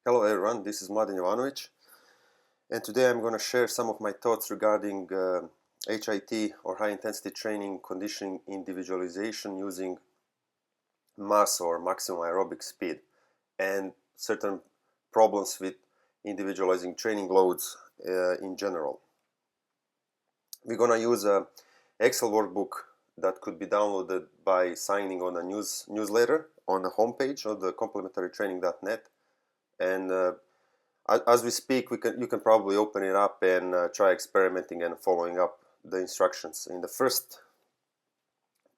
Hello everyone, this is Mladen Jovanovic, and today I'm going to share some of my thoughts regarding HIT or high intensity training conditioning individualization using MAS or maximum aerobic speed, and certain problems with individualizing training loads in general. We're going to use a Excel workbook that could be downloaded by signing on a newsletter on the homepage of the complementarytraining.net. And as we speak, you can probably open it up and try experimenting and following up the instructions. In the first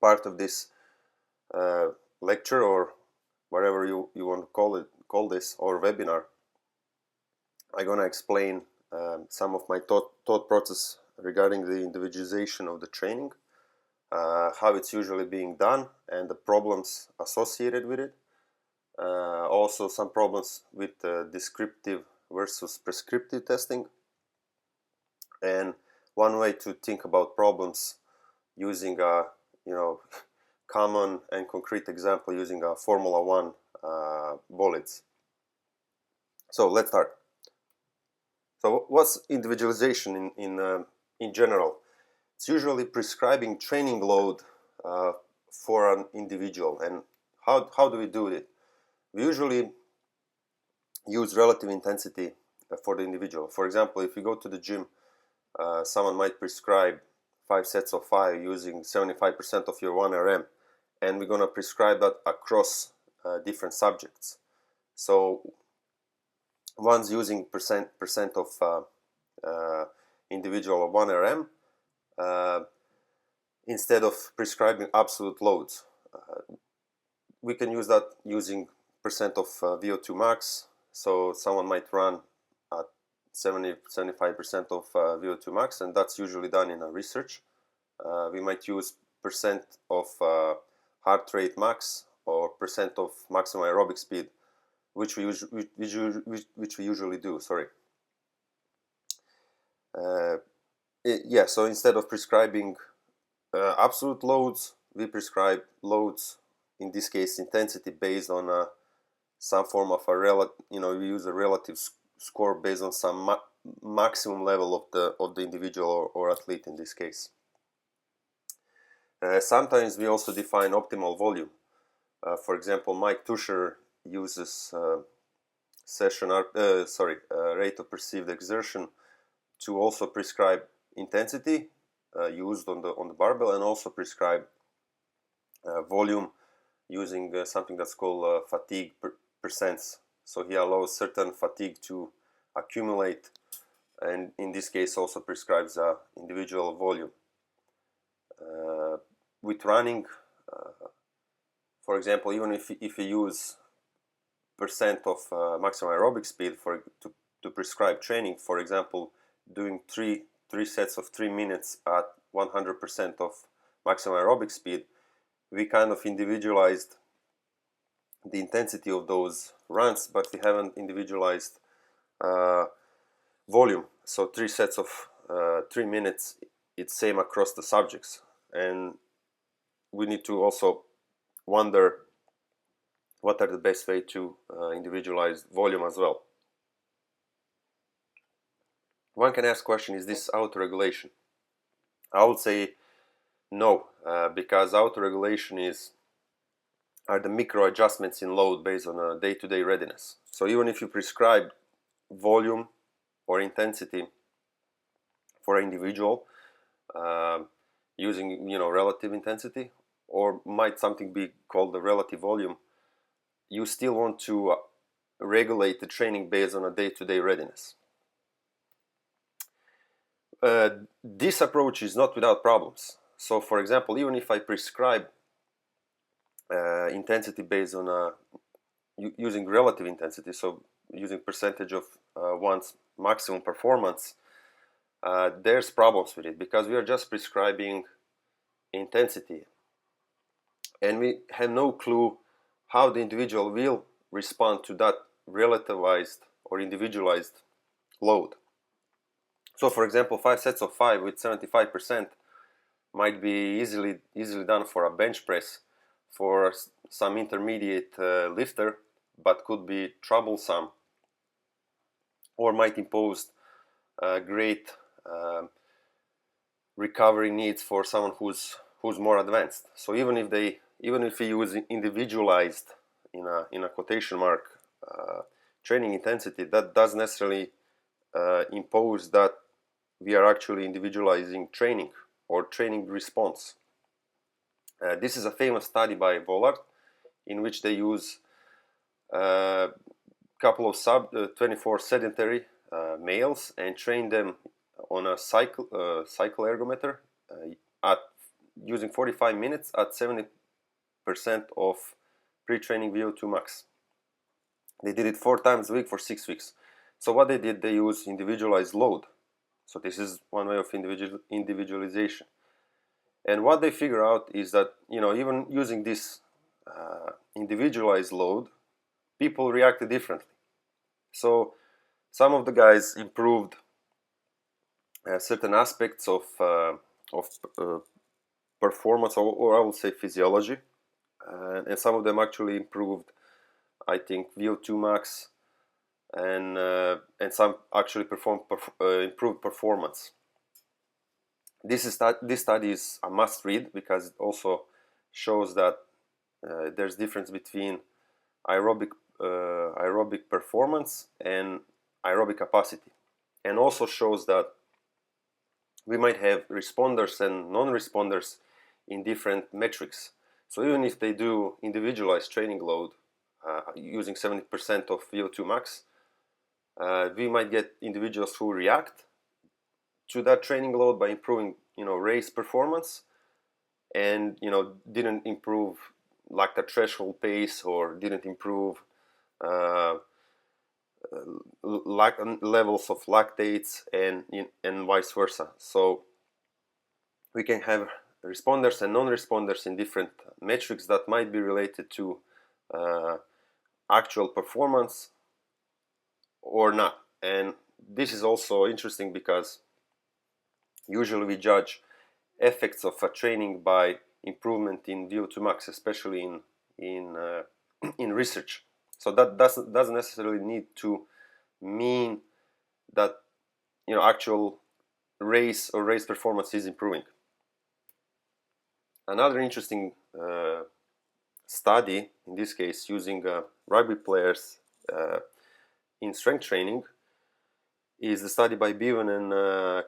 part of this lecture, or whatever you want to call this, or webinar, I'm going to explain some of my thought process regarding the individualization of the training, how it's usually being done, and the problems associated with it. Also some problems with descriptive versus prescriptive testing, and one way to think about problems using a common and concrete example using a Formula 1 bolids. So let's start. So what's individualization in general? It's usually prescribing training load for an individual. And how do we do it? We usually use relative intensity for the individual. For example, if you go to the gym, someone might prescribe 5 sets of 5 using 75% of your 1 RM, and we're going to prescribe that across different subjects. So one's using percent of individual of 1 RM instead of prescribing absolute loads. We can use that using percent of VO2 max. So someone might run at 75% of VO2 max, and that's usually done in a research. We might use percent of heart rate max or percent of maximum aerobic speed, which we usually do. So instead of prescribing absolute loads, we prescribe loads, in this case intensity, based on some form of we use a relative score based on some maximum level of the individual or athlete in this case. Sometimes we also define optimal volume. For example, Mike Tusher uses rate of perceived exertion to also prescribe intensity used on the barbell, and also prescribe volume using something that's called fatigue percents. So he allows certain fatigue to accumulate, and in this case also prescribes individual volume. With running, for example, even if you use percent of maximum aerobic speed to prescribe training, for example, doing three sets of 3 minutes at 100% of maximum aerobic speed, we kind of individualized the intensity of those runs, but we haven't individualized volume. So 3 sets of 3 minutes, it's same across the subjects, and we need to also wonder what are the best way to individualize volume as well. One can ask question, is this auto-regulation? I would say no, because auto-regulation are the micro adjustments in load based on a day-to-day readiness. So even if you prescribe volume or intensity for an individual using relative intensity, or might something be called the relative volume, you still want to regulate the training based on a day-to-day readiness. This approach is not without problems. So for example, even if I prescribe intensity based on using relative intensity, so using percentage of one's maximum performance, there's problems with it, because we are just prescribing intensity and we have no clue how the individual will respond to that relativized or individualized load. So for example, 5 sets of 5 with 75% might be easily done for a bench press for some intermediate lifter, but could be troublesome or might impose great recovery needs for someone who's more advanced. So even if we use individualized in a quotation mark training intensity, that doesn't necessarily impose that we are actually individualizing training or training response. This is a famous study by Vollard, in which they use a couple of 24 sedentary males and train them on a cycle ergometer at using 45 minutes at 70% of pre-training VO2 max. They did it 4 times a week for 6 weeks. So what they did, they used individualized load. So this is one way of individualization. And what they figure out is that, even using this individualized load, people reacted differently. So some of the guys improved certain aspects of performance, or I would say physiology, and some of them actually improved, I think, VO2 max, and some actually improved performance. This study is a must read because it also shows that there's difference between aerobic performance and aerobic capacity, and also shows that we might have responders and non-responders in different metrics. So even if they do individualized training load using 70% of VO2 max, we might get individuals who react to that training load by improving, race performance, and didn't improve lactate threshold pace, or didn't improve levels of lactates, and vice versa. So we can have responders and non-responders in different metrics that might be related to actual performance or not. And this is also interesting because usually we judge effects of a training by improvement in VO2 max, especially in research. So that doesn't necessarily need to mean that actual race performance is improving. Another interesting study, in this case using rugby players in strength training, is the study by Bevan and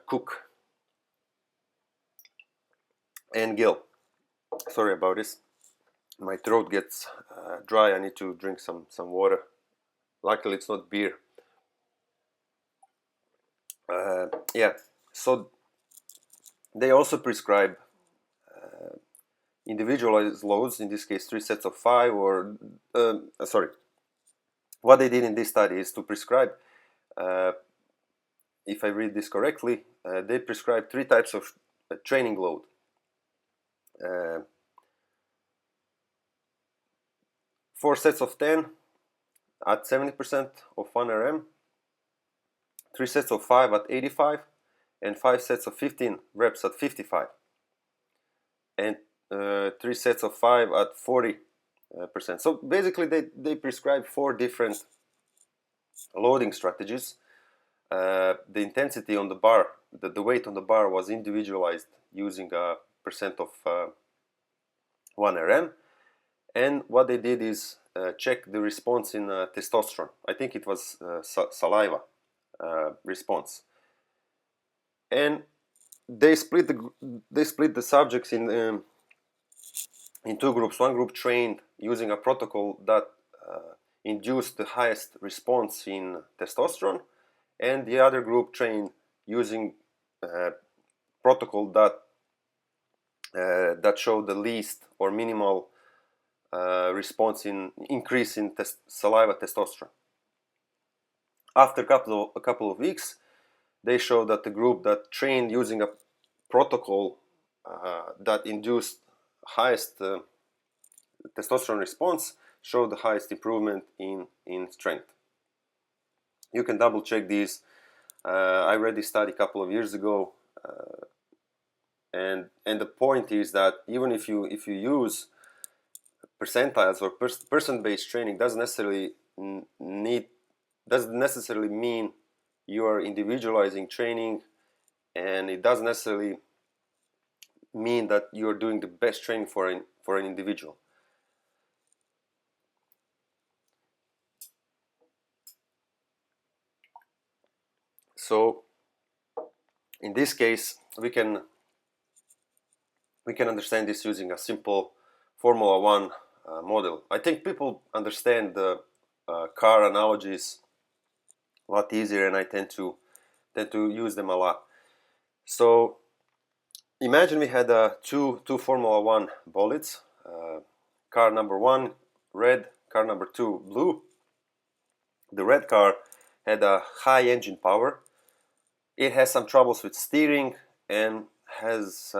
Cook and Gill. Sorry about this. My throat gets dry. I need to drink some water. Luckily, it's not beer. So they also prescribe individualized loads, in this case 3 sets of 5, or what they did in this study is to prescribe, if I read this correctly, they prescribed 3 types of training load. 4 sets of 10 at 70% of 1 RM, 3 sets of 5 at 85, and 5 sets of 15 reps at 55, and 3 sets of 5 at 40%. So basically they prescribe 4 different loading strategies. The intensity on the bar, the weight on the bar was individualized using a percent of 1 RM. And what they did is check the response in testosterone. I think it was saliva response. And they split the subjects in 2 groups. One group trained using a protocol that induced the highest response in testosterone, and the other group trained using a protocol that showed the least or minimal response in increase in saliva testosterone. After a couple of weeks, they showed that the group that trained using a protocol that induced highest testosterone response showed the highest improvement in strength. You can double check these. I read this study a couple of years ago, and the point is that even if you use percentiles or percent-based training, doesn't necessarily mean you are individualizing training, and it doesn't necessarily mean that you're doing the best training for an individual. So in this case, we can understand this using a simple Formula One model. I think people understand the car analogies a lot easier, and I tend to use them a lot. So imagine we had two Formula One bullets. Car number one, red. Car number two, blue. The red car had a high engine power. It has some troubles with steering and has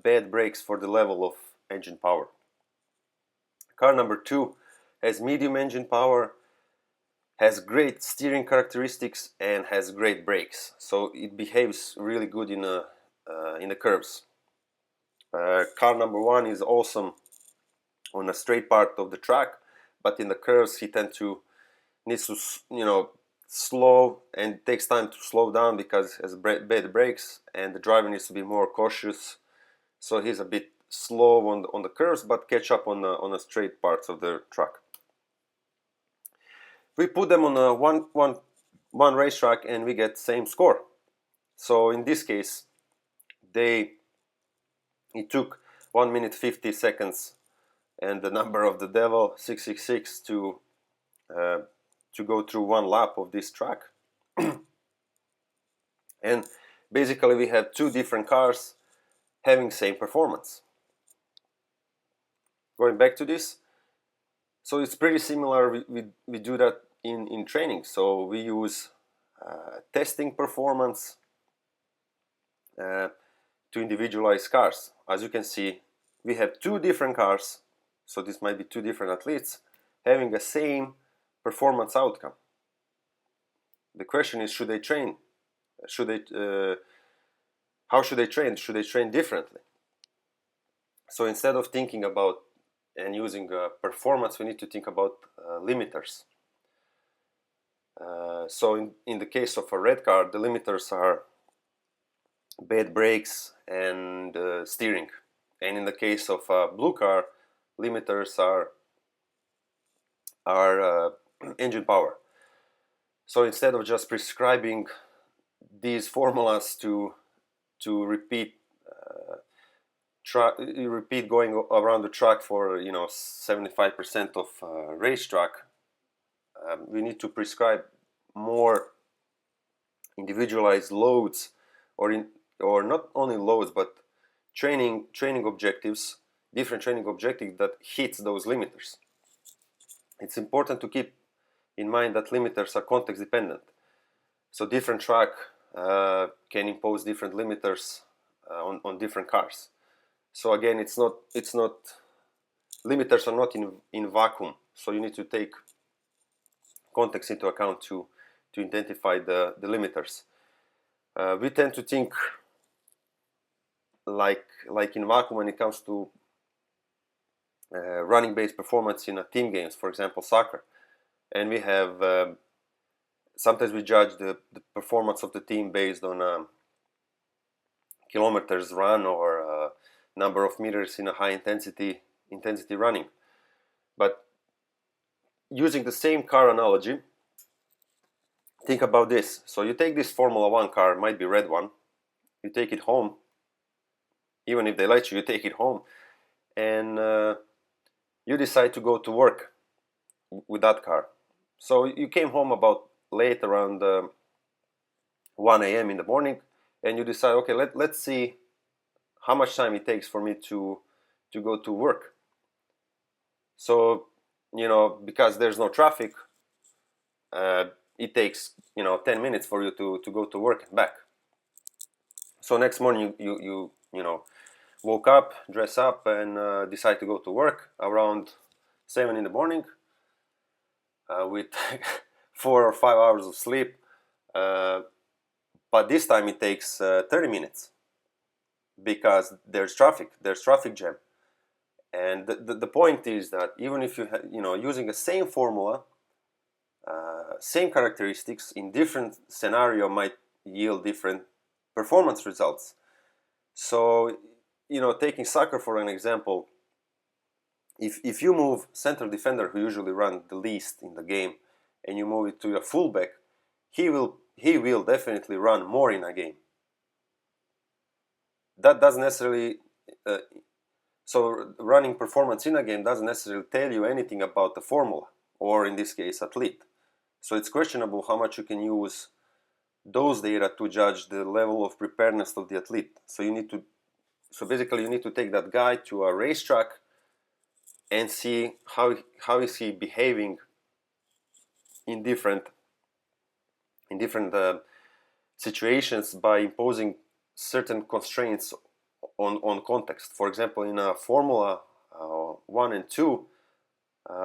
bad brakes for the level of engine power. Car number two has medium engine power, has great steering characteristics, and has great brakes. So it behaves really good in the curves. Car number one is awesome on a straight part of the track, but in the curves he needs to slow, and it takes time to slow down because he has bad brakes, and the driver needs to be more cautious. So he's a bit slow on the curves, but catch up on the straight parts of the track. We put them on one racetrack and we get same score. So in this case, it took 1 minute 50 seconds and the number of the devil 666 to go through one lap of this track. And basically we have two different cars having same performance. Going back to this, so it's pretty similar. We do that in training. So we use testing performance to individualize cars. As you can see, we have two different cars, so this might be two different athletes having the same performance outcome. The question is, should they train? How should they train? Should they train differently? So instead of thinking about and using performance, we need to think about limiters. So in the case of a red car, the limiters are bad brakes and steering. And in the case of a blue car, limiters are engine power. So instead of just prescribing these formulas to repeat going around the track for 75% of racetrack, we need to prescribe more individualized loads, or not only loads, but training objectives, different training objectives that hits those limiters. It's important to keep in mind that limiters are context dependent. So different track can impose different limiters on different cars. So again, limiters are not in vacuum. So you need to take context into account to identify the limiters. We tend to think like in vacuum when it comes to running based performance in a team games, for example soccer, and we have sometimes we judge the performance of the team based on kilometers run or number of meters in a high intensity running. But using the same car analogy, think about this. So you take this Formula One car, might be red one, you take it home, even if they let you take it home, and you decide to go to work with that car. So you came home about late, around 1 a.m. in the morning, and you decide, okay, let's see how much time it takes for me to go to work. So, because there's no traffic, it takes 10 minutes for you to go to work and back. So next morning you woke up, dress up, and decide to go to work around 7 in the morning with 4 or 5 hours of sleep. But this time it takes 30 minutes because there's traffic jam. And the point is that even if you using the same formula, same characteristics in different scenario might yield different performance results. So, taking soccer for an example, if you move central defender, who usually run the least in the game, and you move it to a fullback, he will definitely run more in a game. That doesn't necessarily so running performance in a game doesn't necessarily tell you anything about the formula, or in this case athlete. So it's questionable how much you can use those data to judge the level of preparedness of the athlete. So basically you need to take that guy to a racetrack and see how is he behaving in different situations by imposing certain constraints on context. For example, in a Formula 1 and 2,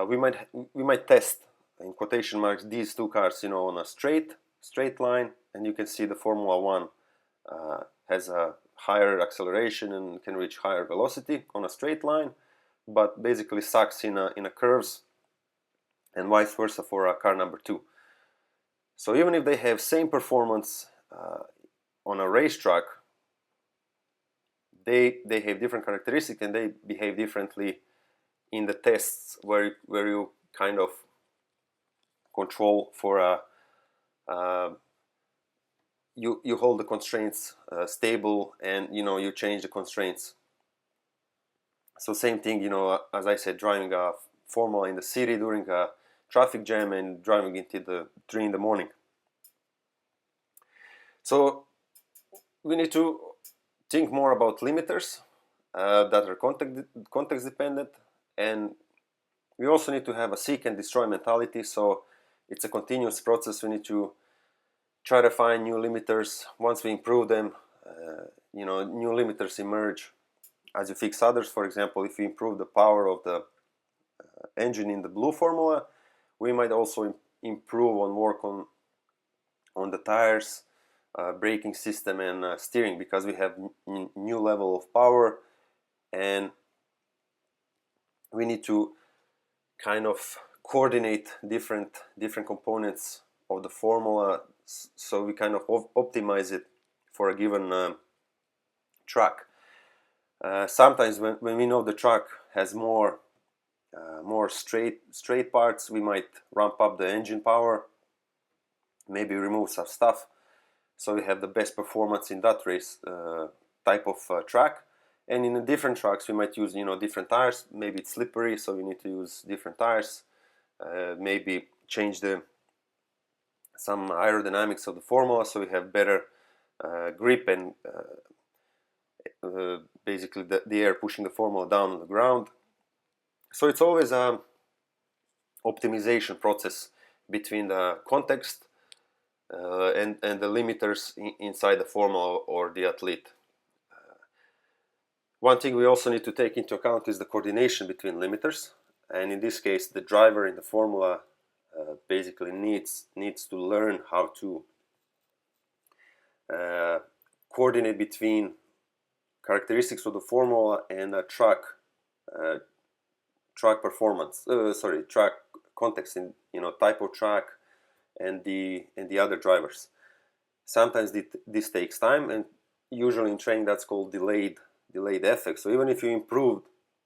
we might test, in quotation marks, these two cars, on a straight line, and you can see the Formula 1 has a higher acceleration and can reach higher velocity on a straight line, but basically sucks in a curves, and vice versa for car number 2. So even if they have same performance on a racetrack, they have different characteristics and they behave differently in the tests where you kind of control for you hold the constraints stable, and you change the constraints. So same thing, as I said, driving a Formula in the city during a traffic jam and driving into the 3 in the morning. So we need to think more about limiters that are context dependent, and we also need to have a seek and destroy mentality. So it's a continuous process. We need to try to find new limiters. Once we improve them, new limiters emerge as you fix others. For example, if we improve the power of the engine in the blue Formula, we might also improve on work on the tires, braking system, and steering, because we have new level of power, and we need to kind of coordinate different components of the formula, so we kind of optimize it for a given track. Sometimes when we know the track has more straight parts, we might ramp up the engine power, maybe remove some stuff, so we have the best performance in that race type of track. And in the different tracks we might use different tires. Maybe it's slippery, so we need to use different tires. Maybe change some aerodynamics of the formula, so we have better grip and basically the air pushing the formula down on the ground. So it's always a optimization process between the context and the limiters inside the formula or the athlete. One thing we also need to take into account is the coordination between limiters, and in this case the driver in the formula basically needs to learn how to coordinate between characteristics of the formula and track performance, track context in type of track and the other drivers. Sometimes this takes time, and usually in training that's called delayed effect. So even if you improve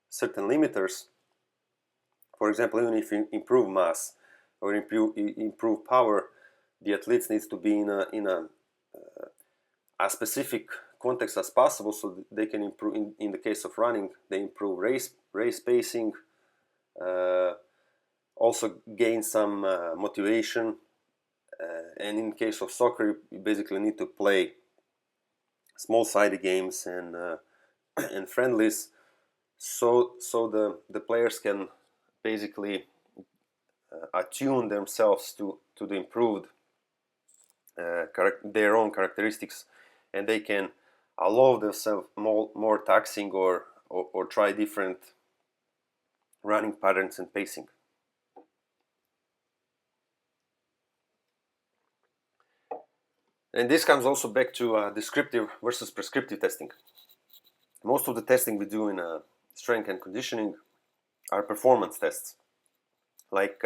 certain limiters, for example, even if you improve mass or improve power, the athletes needs to be in a specific context as possible, so they can improve. In the case of running, they improve race pacing, also gain some motivation, and in case of soccer, you basically need to play small-sided games and friendlies, so the players can basically attune themselves to the improved their own characteristics, and they can allow themselves more taxing or try different running patterns and pacing. And this comes also back to descriptive versus prescriptive testing. Most of the testing we do in strength and conditioning are performance tests, like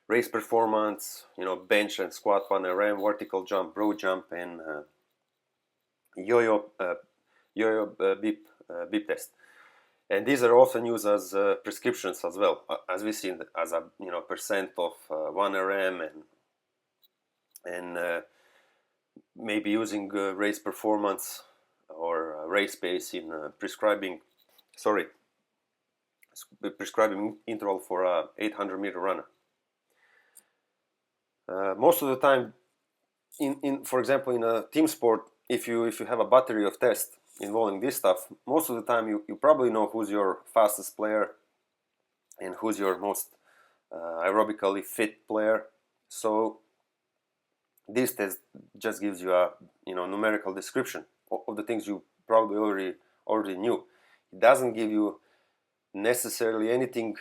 race performance, bench and squat 1RM, vertical jump, broad jump, and yo-yo beep test. And these are often used as prescriptions as well, as we see as a percent of 1RM, and maybe using race performance or race pace in prescribing interval for a 800-meter runner. Most of the time, for example, in a team sport, if you have a battery of tests involving this stuff, most of the time you probably know who's your fastest player and who's your most aerobically fit player. So this test just gives you a numerical description of the things you probably already knew. It doesn't give you necessarily anything.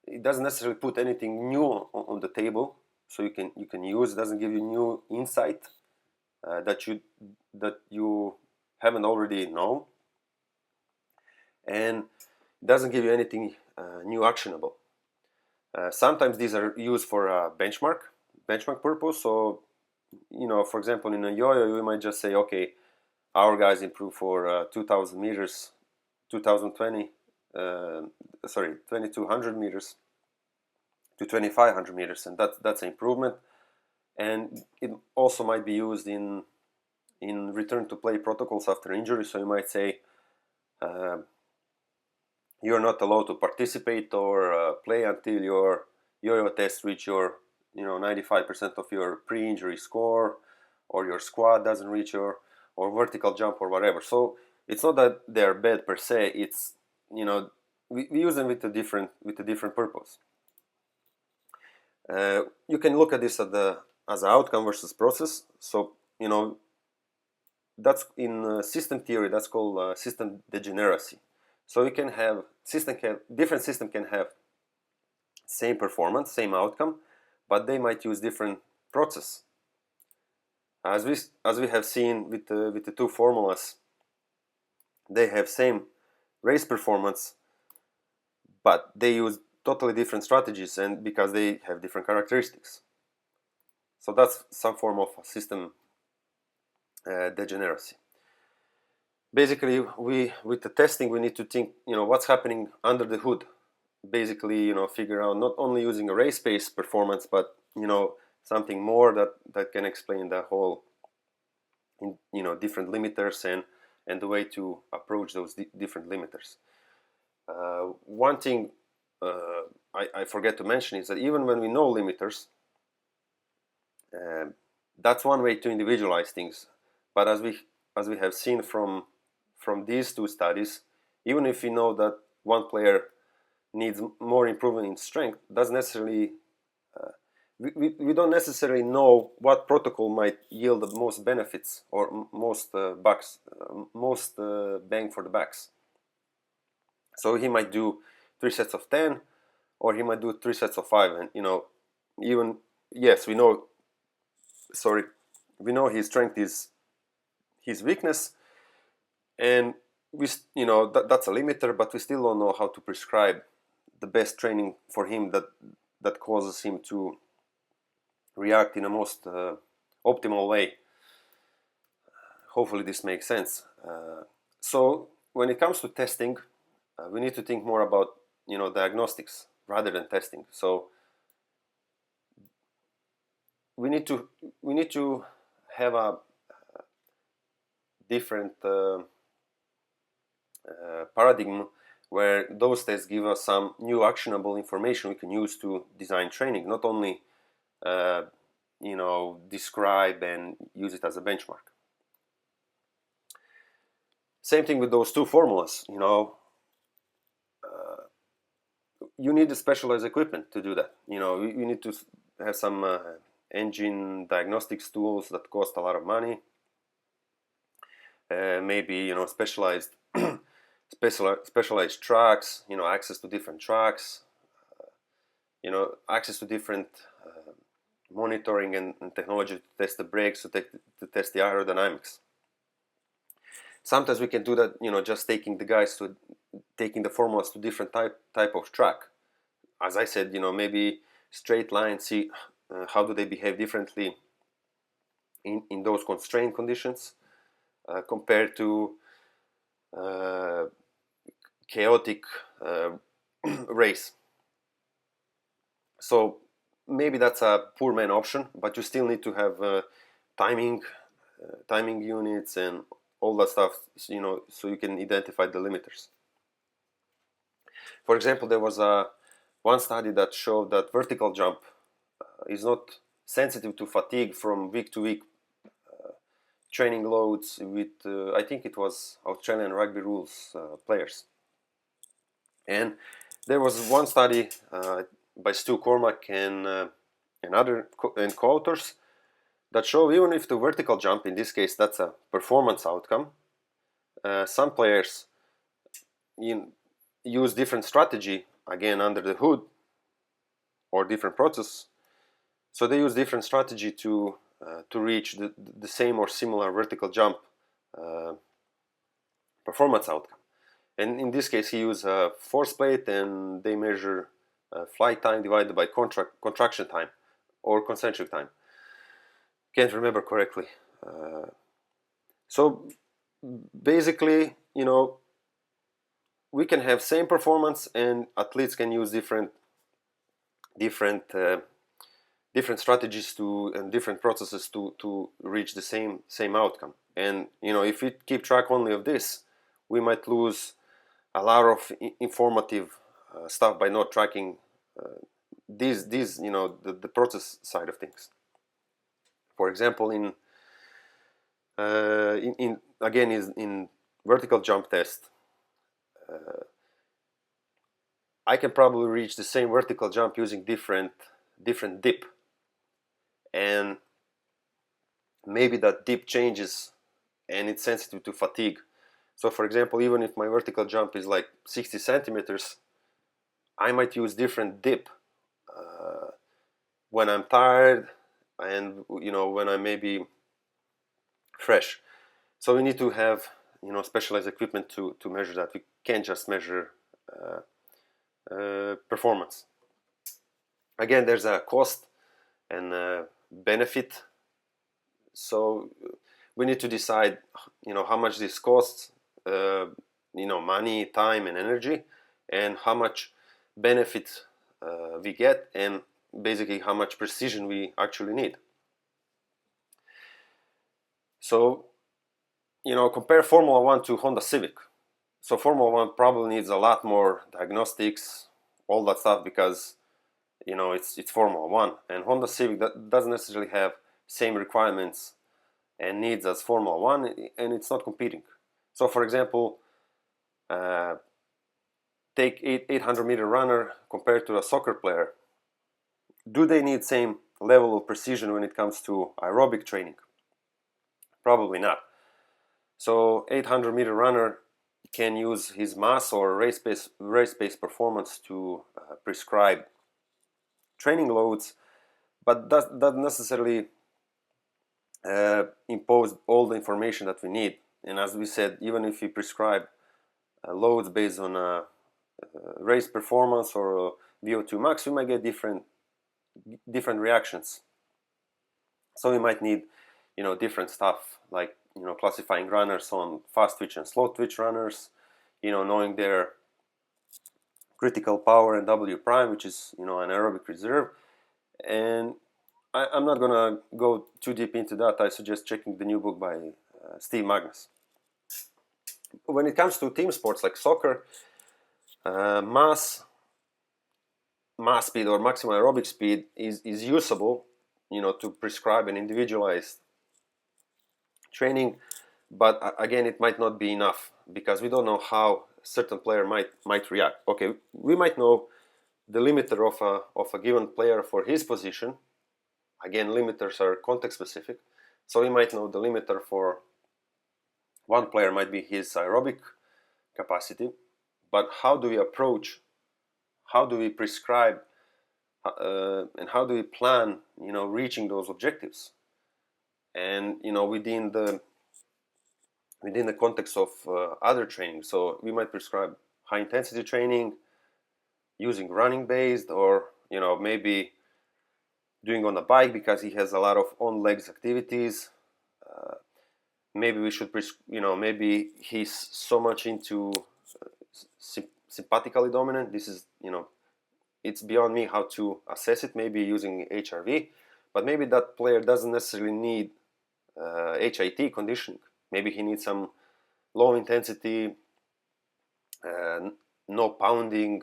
It doesn't necessarily put anything new on the table, so you can use. It doesn't give you new insight that you haven't already known, and it doesn't give you anything new actionable. Sometimes these are used for a benchmark purpose. So for example, in a yo-yo, you might just say, okay, our guys improved for 2,000 meters, 2,200 meters to 2,500 meters, and that's an improvement. And it also might be used in return to play protocols after injury. So you might say you're not allowed to participate or play until your yo-yo test reach your 95% of your pre-injury score, or your squat doesn't reach or vertical jump or whatever. So it's not that they're bad per se. It's we use them with a different purpose. You can look at this as outcome versus process. So that's in system theory. That's called system degeneracy. So you can have different system can have same performance, same outcome, but they might use different process. As we have seen with the two formulas, they have same race performance, but they use totally different strategies, and because they have different characteristics. So that's some form of system degeneracy. Basically, with the testing, we need to think, what's happening under the hood. Basically, figure out not only using a race pace performance, but something more that can explain the whole, different limiters and the way to approach those different limiters. One thing I forget to mention is that even when we know limiters, that's one way to individualize things. But as we have seen from these two studies, even if we know that one player needs more improvement in strength, doesn't necessarily we don't necessarily know what protocol might yield the most benefits or most most bang for the bucks. So he might do 3 sets of 10, or he might do 3 sets of 5, and even yes, we know his strength is his weakness, and that's a limiter, but we still don't know how to prescribe the best training for him that causes him to react in a most optimal way. Hopefully this makes sense. So when it comes to testing, we need to think more about diagnostics rather than testing. So we need to have a different paradigm where those tests give us some new actionable information we can use to design training, not only describe and use it as a benchmark. Same thing with those two formulas. You need specialized equipment to do that. You need to have some engine diagnostics tools that cost a lot of money. Maybe specialized tracks. Access to different tracks. Access to different monitoring and technology to test the brakes, to test the aerodynamics. Sometimes we can do that, just taking the formulas to different type of track. As I said, maybe straight line, see how do they behave differently in those constrained conditions compared to chaotic race. So maybe that's a poor man option, but you still need to have timing units and all that stuff, so you can identify the limiters. For example, there was one study that showed that vertical jump is not sensitive to fatigue from week to week training loads with, I think it was Australian rugby rules players. And there was one study by Stu Cormack and co-authors that show even if the vertical jump, in this case that's a performance outcome, some players use different strategy, again under the hood, or different process. So they use different strategy to reach the same or similar vertical jump performance outcome. And in this case, he used a force plate, and they measure flight time divided by contraction time or concentric time. Can't remember correctly. So basically, we can have same performance, and athletes can use different strategies and different processes to reach the same outcome. And if we keep track only of this, we might lose a lot of informative stuff by not tracking the process side of things. For example, in vertical jump test, I can probably reach the same vertical jump using different dip, and maybe that dip changes and it's sensitive to fatigue. So for example, even if my vertical jump is like 60 centimeters, I might use different dip when I'm tired and when I'm maybe fresh. So we need to have specialized equipment to measure that. We can't just measure performance. Again, there's a cost and a benefit. So we need to decide how much this costs, money, time and energy, and how much benefit we get, and basically how much precision we actually need. So compare Formula 1 to Honda Civic. So Formula 1 probably needs a lot more diagnostics, all that stuff, because it's Formula 1, and Honda Civic that doesn't necessarily have same requirements and needs as Formula 1, and it's not competing. So for example, take 800-meter runner compared to a soccer player. Do they need same level of precision when it comes to aerobic training? Probably not. So 800-meter runner can use his mass or race-based performance to prescribe training loads, but doesn't necessarily impose all the information that we need. And as we said, even if we prescribe loads based on race performance or VO2 max, we might get different reactions. So we might need different stuff, like classifying runners on fast twitch and slow twitch runners, knowing their critical power and W prime, which is an aerobic reserve. And I'm not gonna go too deep into that. I suggest checking the new book by Steve Magnus. When it comes to team sports like soccer, mass speed or maximum aerobic speed is usable, to prescribe an individualized training, but again, it might not be enough because we don't know how a certain player might react. Okay, we might know the limiter of a given player for his position. Again, limiters are context specific, so we might know the limiter for one player might be his aerobic capacity, but how do we approach, how do we prescribe, and how do we plan, reaching those objectives? And within the context of other training. So we might prescribe high intensity training using running based, or maybe doing on a bike because he has a lot of on legs activities. Maybe we should, maybe he's so much into sympathetically dominant. This is, it's beyond me how to assess it, maybe using HRV, but maybe that player doesn't necessarily need HIT conditioning. Maybe he needs some low intensity, no pounding,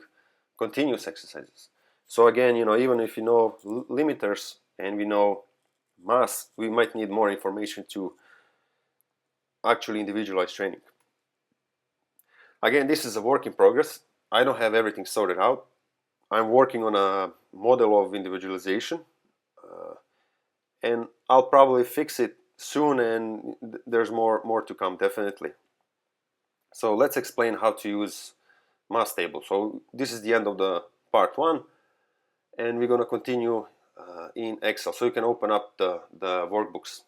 continuous exercises. So again, even if you know limiters and we know mass, we might need more information to actually individualize training. Again, this is a work in progress. I don't have everything sorted out. I'm working on a model of individualization, and I'll probably fix it soon, and there's more to come, definitely. So let's explain how to use mass table. So this is the end of the part 1, and we're going to continue in Excel. So you can open up the workbooks.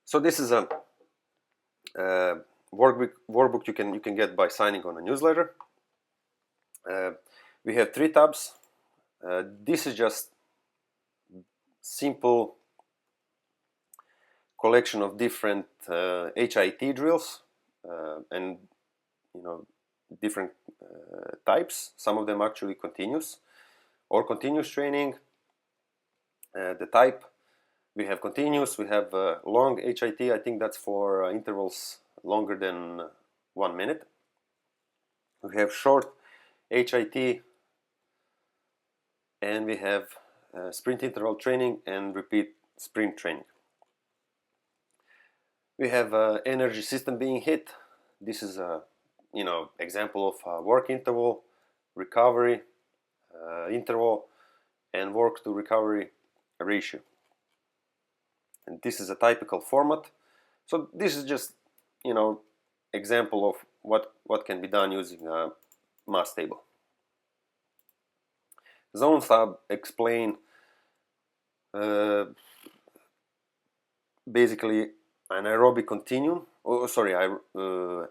So this is a workbook you can get by signing on a newsletter. We have 3 tabs. This is just simple collection of different HIT drills and different types. Some of them actually continuous or continuous training. The type, we have continuous, we have long HIT. I think that's for intervals longer than 1 minute. We have short HIT, and we have sprint interval training and repeat sprint training. We have energy system being hit. This is a example of a work interval, recovery interval, and work to recovery ratio. And this is a typical format. So this is just example of what can be done using a mass table. Zone tab explain basically an aerobic continuum.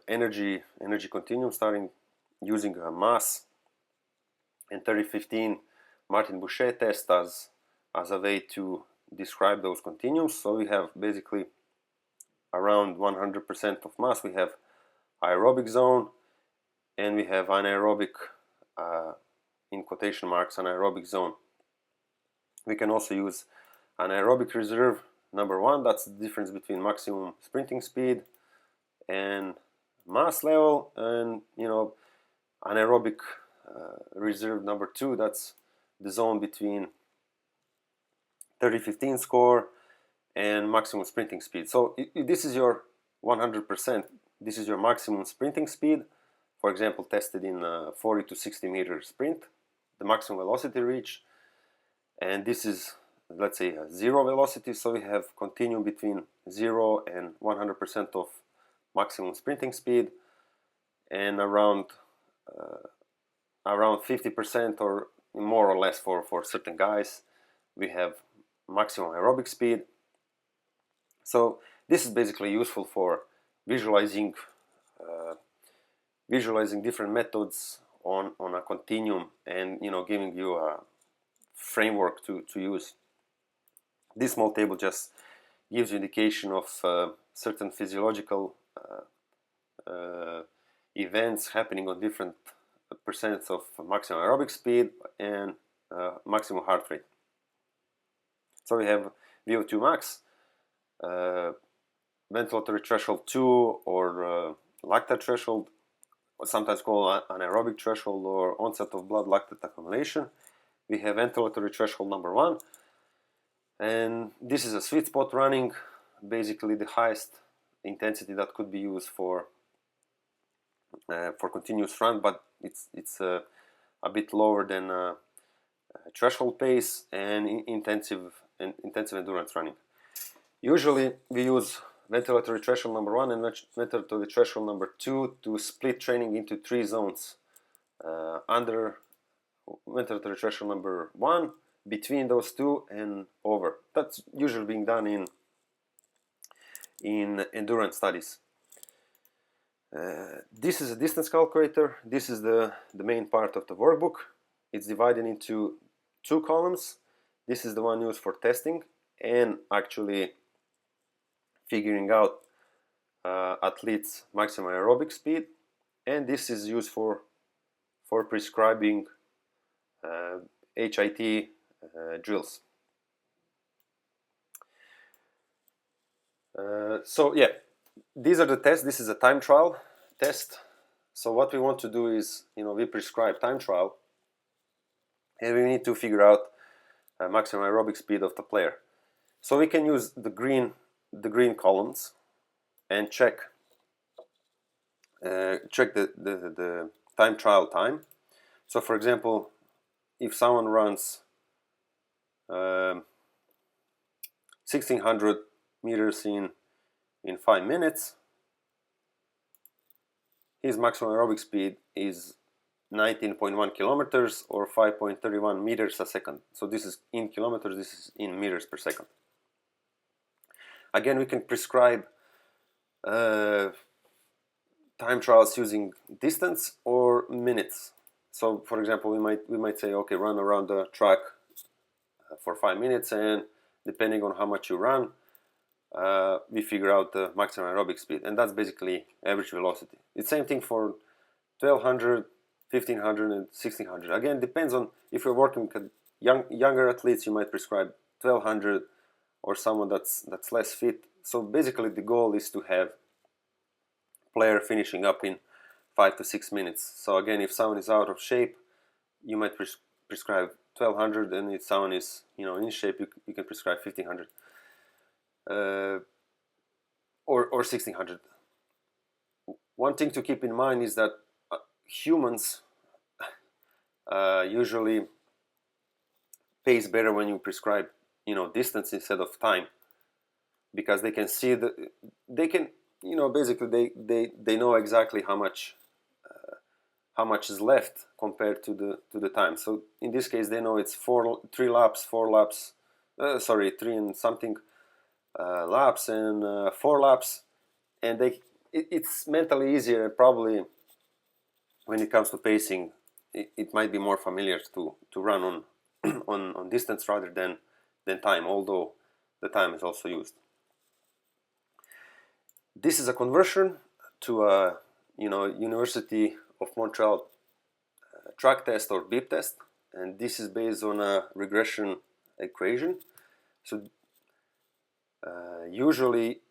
Energy continuum, starting using a mass and 30-15 Martin Boucher test as a way to describe those continuums. So we have basically around 100% of mass. We have aerobic zone, and we have anaerobic, in quotation marks, anaerobic zone. We can also use anaerobic reserve number 1. That's the difference between maximum sprinting speed and mass level, and anaerobic reserve number 2. That's the zone between 30-15 score and maximum sprinting speed. So this is your 100%. This is your maximum sprinting speed, for example, tested in a 40 to 60 meter sprint, the maximum velocity reach. And this is, let's say, a 0 velocity. So we have continuum between 0 and 100% of maximum sprinting speed, and around 50% or more or less for certain guys, we have maximum aerobic speed. So this is basically useful for visualizing different methods on a continuum, and giving you a framework to use. This small table just gives you indication of certain physiological events happening on different percents of maximum aerobic speed and maximum heart rate. So we have VO2 max, ventilatory threshold 2, or lactate threshold, sometimes called anaerobic threshold, or onset of blood lactate accumulation. We have ventilatory threshold number 1, and this is a sweet spot running, basically the highest intensity that could be used for continuous run, but it's a bit lower than threshold pace and intensive endurance running. Usually we use ventilatory threshold number 1 and ventilatory threshold number 2 to split training into 3 zones. Under ventilatory threshold number 1, between those 2, and over. That's usually being done in endurance studies. This is a distance calculator. This is the main part of the workbook. It's divided into two columns. This is the one used for testing and actually figuring out athletes' maximum aerobic speed, and this is used for prescribing HIT drills. So yeah, these are the tests. This is a time trial test. So what we want to do is, we prescribe time trial, and we need to figure out maximum aerobic speed of the player. So we can use the green columns and check the time trial time. So for example, if someone runs 1600 meters in 5 minutes, his maximum aerobic speed is 19.1 kilometers or 5.31 meters a second. So this is in kilometers, this is in meters per second. Again, we can prescribe time trials using distance or minutes. So for example, we might say, okay, run around the track for 5 minutes, and depending on how much you run, we figure out the maximum aerobic speed, and that's basically average velocity. It's the same thing for 1200, 1500 and 1600. Again, depends on if you're working with younger athletes, you might prescribe 1200, or someone that's less fit. So basically the goal is to have player finishing up in 5 to 6 minutes. So again, if someone is out of shape, you might prescribe 1200, and if someone is in shape, you can prescribe 1500 or 1600. One thing to keep in mind is that humans usually pace better when you prescribe distance instead of time, because they can see basically they know exactly how much is left compared to the time. So in this case, they know it's 3 and something laps and 4 laps, and it's mentally easier, and probably when it comes to pacing, it might be more familiar to run on on distance rather than time, although the time is also used. This is a conversion to a University of Montreal track test or beep test, and this is based on a regression equation. So usually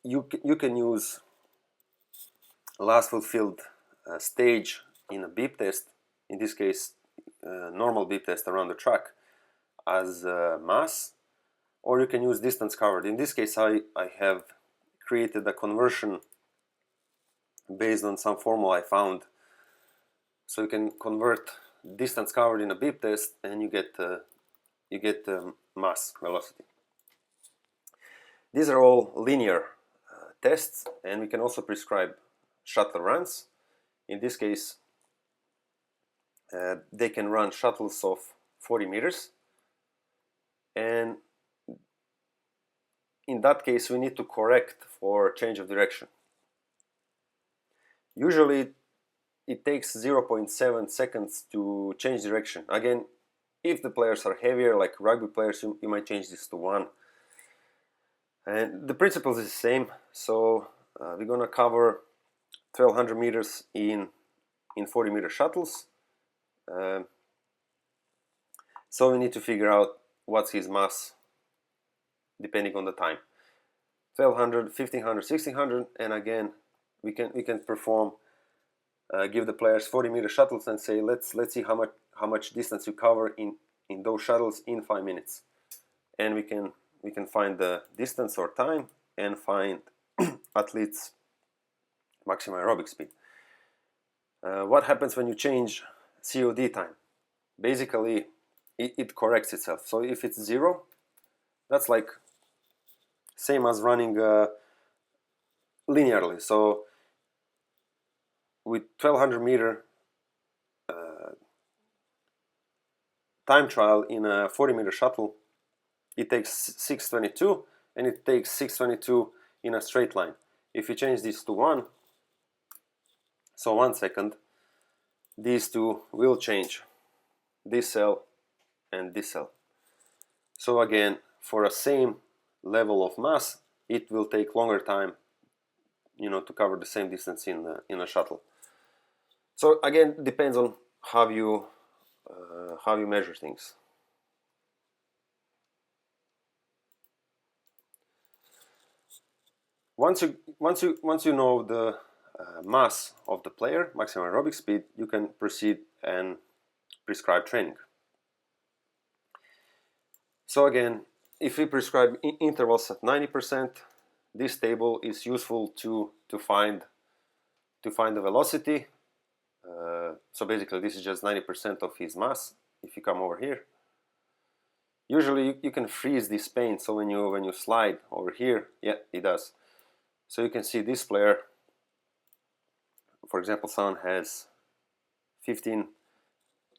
you can use last fulfilled stage in a beep test, in this case normal beep test around the track, as mass, or you can use distance covered. In this case, I have created a conversion based on some formula I found. So you can convert distance covered in a beep test, and you get mass velocity. These are all linear tests, and we can also prescribe shuttle runs. In this case, they can run shuttles of 40 meters, and in that case we need to correct for change of direction. Usually it takes 0.7 seconds to change direction. Again, if the players are heavier, like rugby players, you might change this to 1. And the principle is the same. So we're gonna cover 1200 meters in 40 meter shuttles. So we need to figure out what's his mass depending on the time. 1200, 1500, 1600, and again we can perform give the players 40 meter shuttles and say let's see how much distance you cover in those shuttles in 5 minutes, and we can find the distance or time and find athletes' maximum aerobic speed. What happens when you change COD time? Basically it corrects itself. So if it's 0, that's like same as running linearly. So with 1200 meter time trial in a 40 meter shuttle, it takes 622, and it takes 622 in a straight line. If you change this to 1, So 1 second, these two will change, this cell and this cell. So again, for a same level of mass, it will take longer time, to cover the same distance in a shuttle. So again, depends on how you measure things. Once you know the mass of the player, maximum aerobic speed, you can proceed and prescribe training. So again, if we prescribe intervals at 90%, this table is useful to find the velocity. So basically, this is just 90% of his mass. If you come over here, usually you can freeze this pane. So when you slide over here, yeah, it does. So you can see this player, for example, someone has 15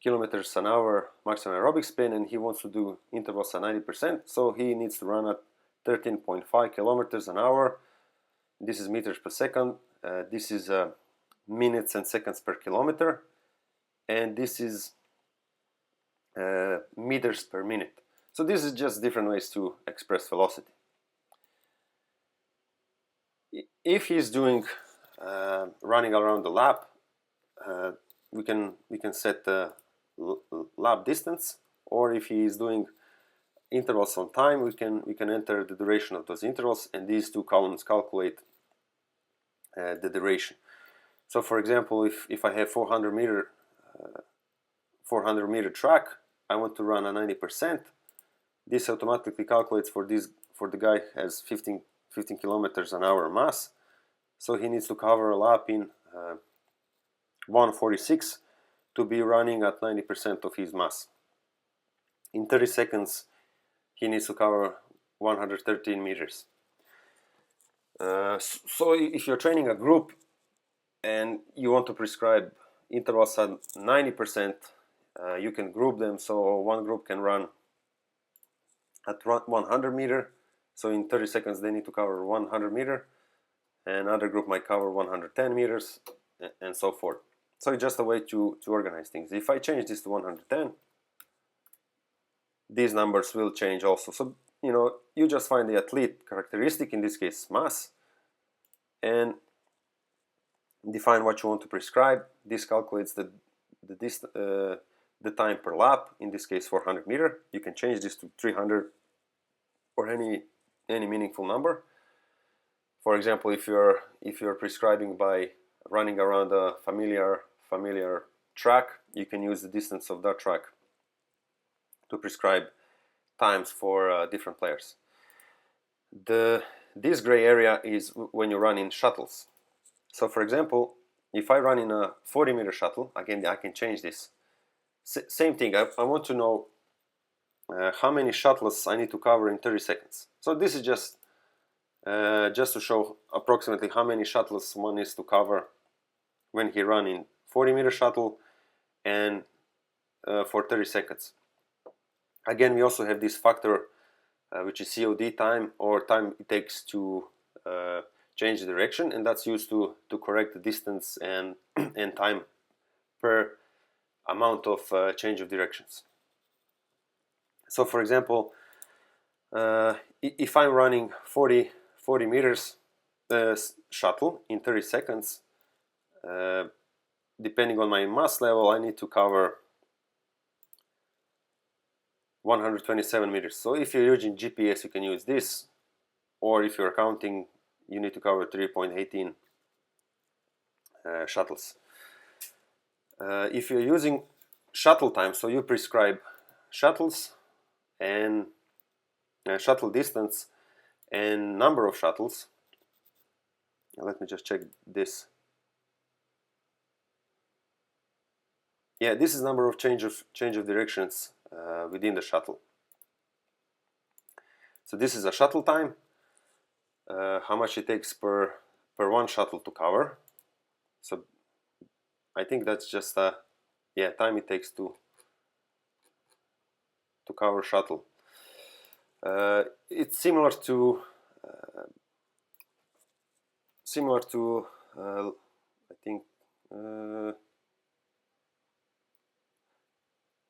kilometers an hour maximum aerobic speed, and he wants to do intervals at 90%. So he needs to run at 13.5 kilometers an hour. This is meters per second. This is minutes and seconds per kilometer, and this is meters per minute. So this is just different ways to express velocity. If he's doing running around the lap, we can set the lap distance, or if he is doing intervals on time, we can enter the duration of those intervals, and these two columns calculate the duration. So for example, if I have 400 meter track, I want to run at 90%. This automatically calculates for the guy has 15 kilometers an hour mass, so he needs to cover a lap in 1:46 to be running at 90% of his mass. In 30 seconds, he needs to cover 113 meters. So if you're training a group and you want to prescribe intervals at 90%, you can group them. So one group can run at 100 meter. So in 30 seconds they need to cover 100 meter. And another group might cover 110 meters, and so forth. So it's just a way to organize things. If I change this to 110, these numbers will change also. So you just find the athlete characteristic, in this case mass, and define what you want to prescribe. This calculates the time per lap, in this case 400 meter. You can change this to 300 or any meaningful number. For example, if you're prescribing by running around a familiar track, you can use the distance of that track to prescribe times for different players. This gray area is when you run in shuttles. So for example, if I run in a 40-meter shuttle, again I can change this. Same thing, I want to know how many shuttles I need to cover in 30 seconds. So this is just to show approximately how many shuttles one needs to cover when he runs in 40-meter shuttle and for 30 seconds. Again, we also have this factor which is COD time, or time it takes to change the direction, and that's used to correct the distance and time per amount of change of directions. So for example, if I'm running 40 meters shuttle in 30 seconds, depending on my mass level, I need to cover 127 meters. So if you're using GPS, you can use this, or if you're counting, you need to cover 3.18 shuttles. If you're using shuttle time, so you prescribe shuttles and shuttle distance and number of shuttles. Let me just check this. Yeah, this is number of change of directions within the shuttle. So this is a shuttle time, how much it takes per one shuttle to cover. So I think that's just time it takes to cover shuttle. It's similar to I think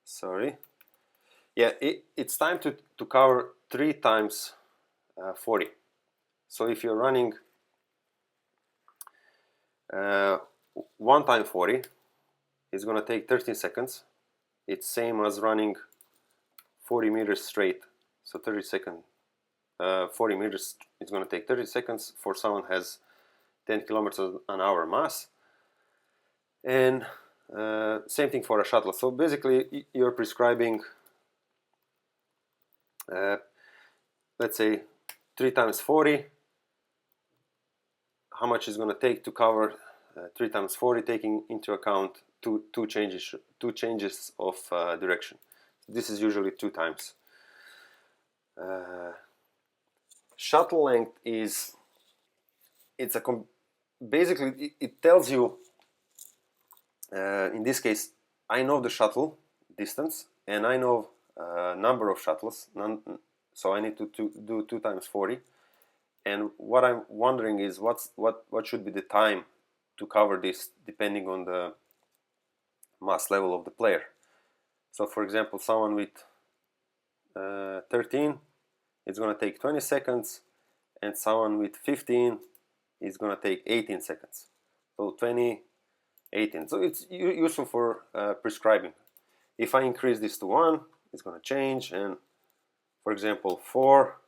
sorry. Yeah, it's time to cover 3 times 40. So if you're running 1 time 40, it's going to take 13 seconds. It's same as running 40 meters straight. So 40 meters, it's going to take 30 seconds for someone who has 10 kilometers an hour mass. And same thing for a shuttle. So basically you're prescribing, let's say 3 times 40. How much is going to take to cover 3 times 40, taking into account two changes of direction. This is usually 2 times. Shuttle length is, basically it tells you, in this case, I know the shuttle distance and I know number of shuttles, so I need to do 2 times 40. And what I'm wondering is what should be the time to cover this, depending on the mass level of the player. So for example, someone with 13, it's going to take 20 seconds, and someone with 15 is going to take 18 seconds. So 20, 18. So it's useful for prescribing. If I increase this to 1, it's going to change, and for example 4.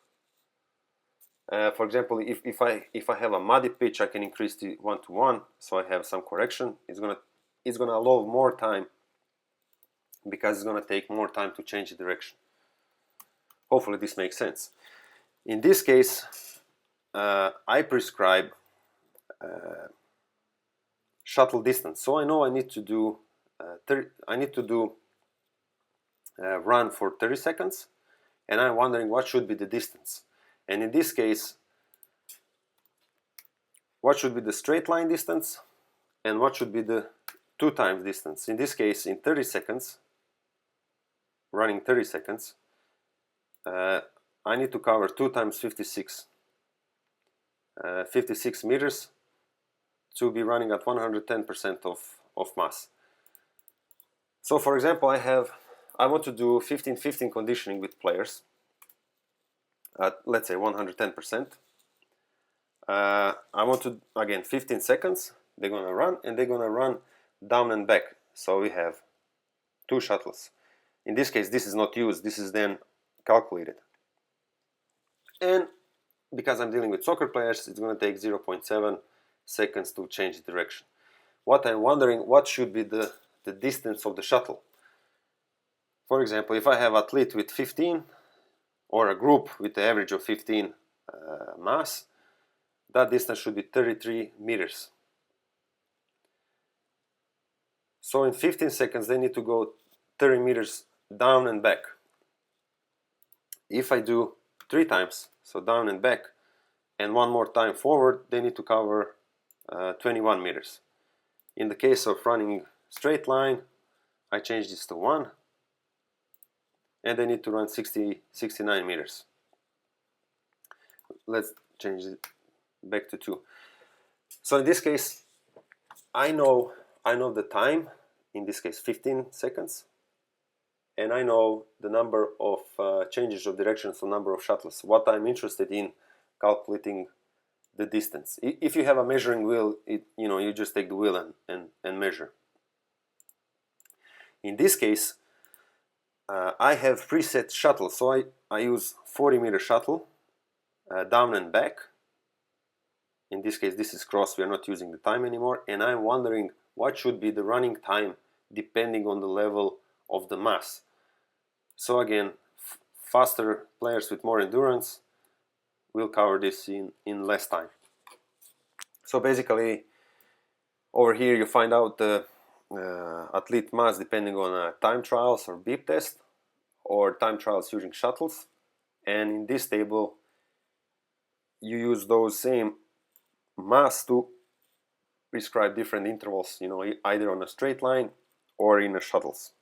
For example, if I have a muddy pitch, I can increase the 1 to 1, so I have some correction. It's gonna allow more time, because it's gonna take more time to change the direction. Hopefully this makes sense. In this case, I prescribe shuttle distance, so I know I need to do run for 30 seconds, and I'm wondering what should be the distance. And in this case, what should be the straight line distance and what should be the 2 times distance. In this case, in 30 seconds, running 30 seconds, I need to cover 2 times 56. 56 meters to be running at 110% of mass. So for example, I want to do 15-15 conditioning with players at, let's say, 110%. I want to, again, 15 seconds, they're going to run, and they're going to run down and back. So we have 2 shuttles. In this case, this is not used, this is then calculated. And because I'm dealing with soccer players, it's going to take 0.7 seconds to change the direction. What I'm wondering, what should be the distance of the shuttle? For example, if I have an athlete with 15, or a group with the average of 15 mass, that distance should be 33 meters. So in 15 seconds they need to go 30 meters down and back. If I do 3 times, so down and back, and 1 more time forward, they need to cover 21 meters. In the case of running straight line, I change this to 1, and they need to run 69 meters. Let's change it back to 2. So in this case, I know the time, in this case 15 seconds, and I know the number of changes of direction, so number of shuttles. What I'm interested in calculating the distance. If you have a measuring wheel, you just take the wheel and measure. In this case, I have preset shuttles, so I use 40-meter shuttle, down and back. In this case, this is cross, we are not using the time anymore, and I'm wondering what should be the running time depending on the level of the mass. So again, faster players with more endurance will cover this in less time. So basically, over here you find out the athlete mass depending on time trials or beep test, or time trials using shuttles, and in this table you use those same mass to prescribe different intervals, either on a straight line or in a shuttles.